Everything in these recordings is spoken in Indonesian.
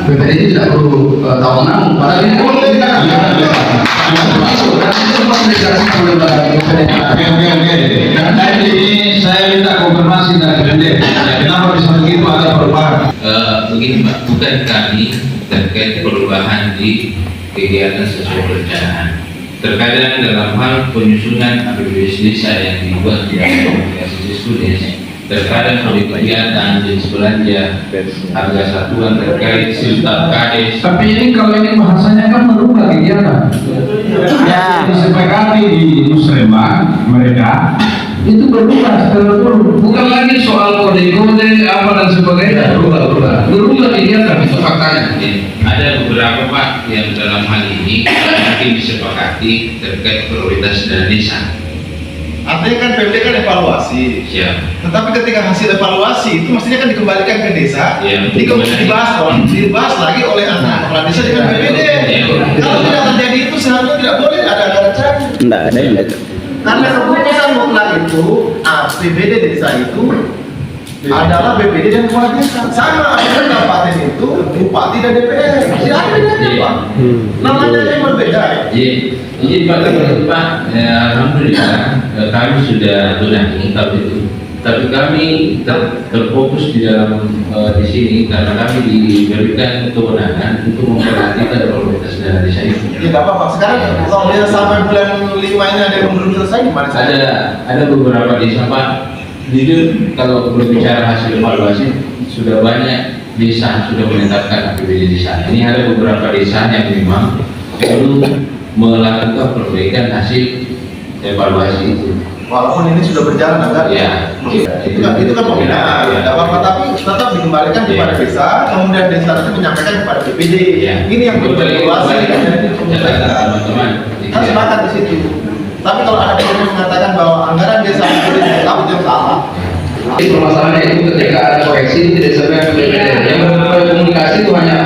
BPD tidak perlu tahu nama, padahal ini boleh kan? Masuk, nanti itu komunikasi oleh BPD. Oke. Dan ini saya minta konfirmasi dari BPD. Kenapa bisa begitu ada perubahan? Begini Pak, bukan kami terkait perubahan di kegiatan sesuai perencanaan. Terkadang dalam hal penyusunan APBD desa yang dibuat di komunikasi studis, terkadang oleh kegiatan jenis belanja, harga satuan terkait sistem kades. Tapi ini kalau ini bahasanya kan merubah kegiatan. Ya. Disepakati di Musliman mereka itu berubah Bukan lagi soal kode-kode apa dan sebagainya, berubah kegiatan itu faktanya. Ada beberapa Pak yang dalam hal ini mungkin disepakati terkait prioritas dana desa. Artinya kan PMD kan evaluasi. Siap. Tetapi ketika hasil evaluasi itu mestinya kan dikembalikan ke desa, Iya, dibahas lagi oleh anak kepala desa dengan PPD. Kalau tidak terjadi itu seharusnya tidak boleh ada anggaran cair. Enggak ada yang ada. Karena keputusan mutlak itu APBD desa itu adalah BPD dan kepala desa. Sama dengan kabupaten itu bupati dan DPR. Tidak ada bedanya Pak. Namanya yang berbeda. Jadi Pak, alhamdulillah kami sudah benahi kalau itu. Tapi kami terfokus di dalam di sini karena kami diberikan kewenangan untuk memperhatikan prioritas dana desa itu. Tidak apa-apa. Sekarang kalau dia sampai bulan 5 ini ada yang belum selesai gimana? Ada beberapa desa Pak. Jujur kalau berbicara hasil evaluasi sudah banyak desa sudah menetapkan APBD desa. Ini ada beberapa desa yang memang perlu melakukan perbaikan hasil evaluasi itu. Walaupun ini sudah berjalan agar itu kan pembinaan, tidak apa-apa, tapi tetap dikembalikan kepada desa, kemudian desa nanti menyampaikan kepada BPD. Ini yang perlu dievaluasi. Teman-teman. Kan sepakat di situ. Tapi kalau ada yang mengatakan bahwa anggaran desa itu tidak salah. Jadi permasalahannya itu ketika ada koreksi itu tidak sampai ke BPD. Yang berkomunikasi itu hanya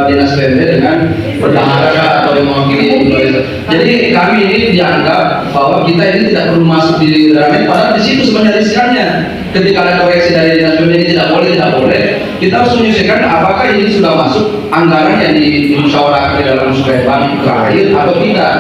dinas BPD dengan bendahara atau yang mewakili desa. Jadi kami ini dianggap bahwa kita ini tidak perlu masuk di dalamnya, padahal di situ sebenarnya riskannya. Ketika ada koreksi dari dinas BPD ini tidak boleh. Kita harus menyelesaikan apakah ini sudah masuk anggaran yang dimusyawarahkan di dalam musyawarah terakhir atau tidak.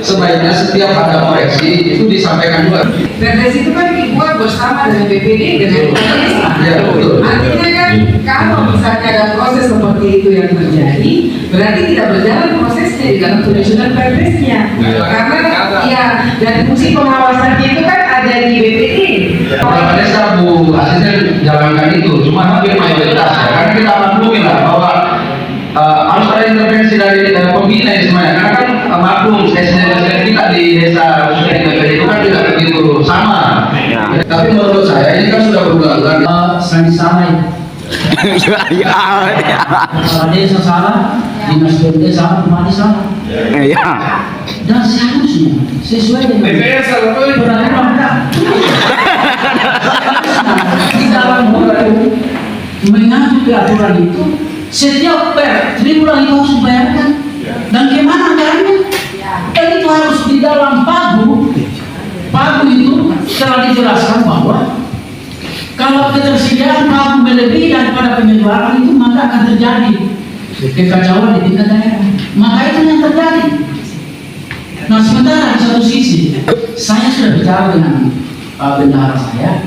Sebaiknya setiap ada koreksi itu disampaikan juga. Perdes itu kan dibuat bersama dengan BPD dengan desa. Ya, betul. Artinya kan kalau misalnya ada proses seperti itu yang terjadi, berarti tidak berjalan prosesnya di dalam penyusunan perdesnya. Karena ya dan fungsi pengawasannya itu kan ada di BPD. Beberapa desa Bu asisten jalankan itu, cuma hampir mayoritas ya. Karena kita maklumin lah bahwa harus ada intervensi dari pembina ini semuanya. Karena kan maklum sesi-sesi kita di desa khususnya di BPD itu kan tidak begitu sama. Tapi menurut saya ini kan sudah berulang-ulang. Sama-sama kepala desa salah, dinas BPD salah, bupati salah. Iya. Dan seharusnya sesuai dengan peraturan di dalam hukum mengacu aturan itu, setiap tribulan itu harus dibayarkan. Dan kemana anggarannya? Dan itu harus di dalam pagu itu telah dijelaskan bahwa kalau ketersediaan pagu melebihi daripada penyeluruhan itu maka akan terjadi kekacauan di tingkat daerah. Maka itu yang terjadi. Nah sementara di satu sisi saya sudah bicara dengan bendahara saya,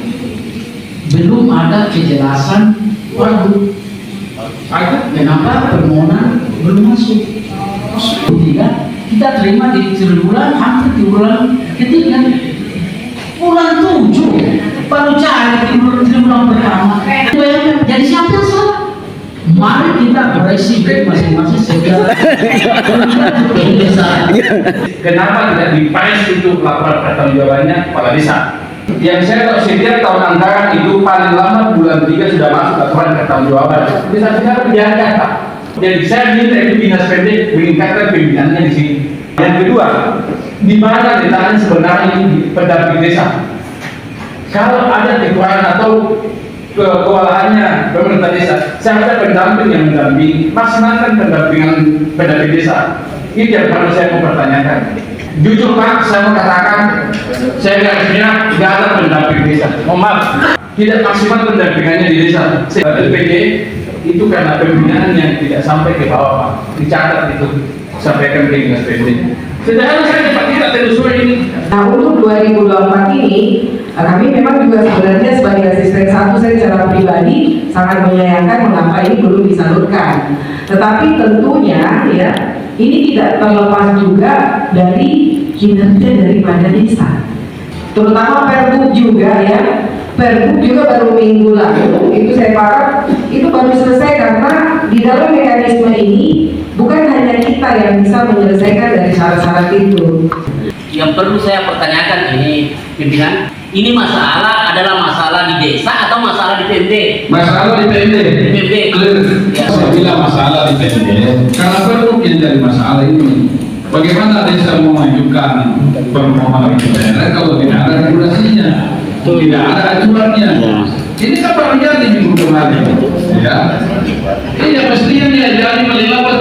belum ada kejelasan pagu. Kenapa permohonan belum masuk? Tidak, kita terima di tribulan hampir di bulan ketiga. Bulan 7 baru cari tribulan pertama. Jadi siapa yang salah? Mari kita koreksi masing-masing segala. Kenapa tidak dipanis untuk laporan pertanggungjawabannya kepala desa? Yang saya tahu setiap tahun anggaran itu paling lama bulan 3 sudah masuk laporan pertanggungjawaban. Bisa biarkan Pak. Jadi saya minta itu dinas pendek meningkatkan pimpinannya di sini. Yang kedua, di mana letaknya sebenarnya ini pendamping desa? Kalau ada kekurangan atau kewalahannya pemerintah desa, saya ada pendamping yang mendampingi, maksimalkan pendamping desa. Itu yang perlu saya mau pertanyakan. Jujur Pak, saya mau katakan, saya tidak ada pendamping desa. Mohon maaf, tidak maksimal pendampingannya di desa. LPG itu karena pembinaan yang tidak sampai ke bawah Pak. Dicatat itu, sampaikan ke Dinas PMD. Sederhana saja Pak, kita telusuri ini. Nah untuk 2024 ini kami memang juga sebenarnya sebagai asisten satu saya secara pribadi sangat menyayangkan mengapa ini belum disalurkan. Tetapi tentunya ya ini tidak terlepas juga dari kinerja daripada desa, terutama Pergub juga ya. Pergub juga baru minggu lalu itu saya harap itu baru selesai karena di dalam mekanisme ini bukan hanya kita yang bisa menyelesaikan dari syarat-syarat itu. Yang perlu saya pertanyakan ini pimpinan, ini masalah adalah masalah di desa atau masalah di PMD? Masalah di PMD. Di PMD. Clear. Ya. Saya bilang masalah di PMD. Karena perlu yang dari masalah ini. Bagaimana desa mengajukan permohonan ke daerah kalau tidak ada regulasinya, tidak ada aturannya. Ini kan baru jadi minggu kemarin, ya. Ini mestinya dia jadi melihat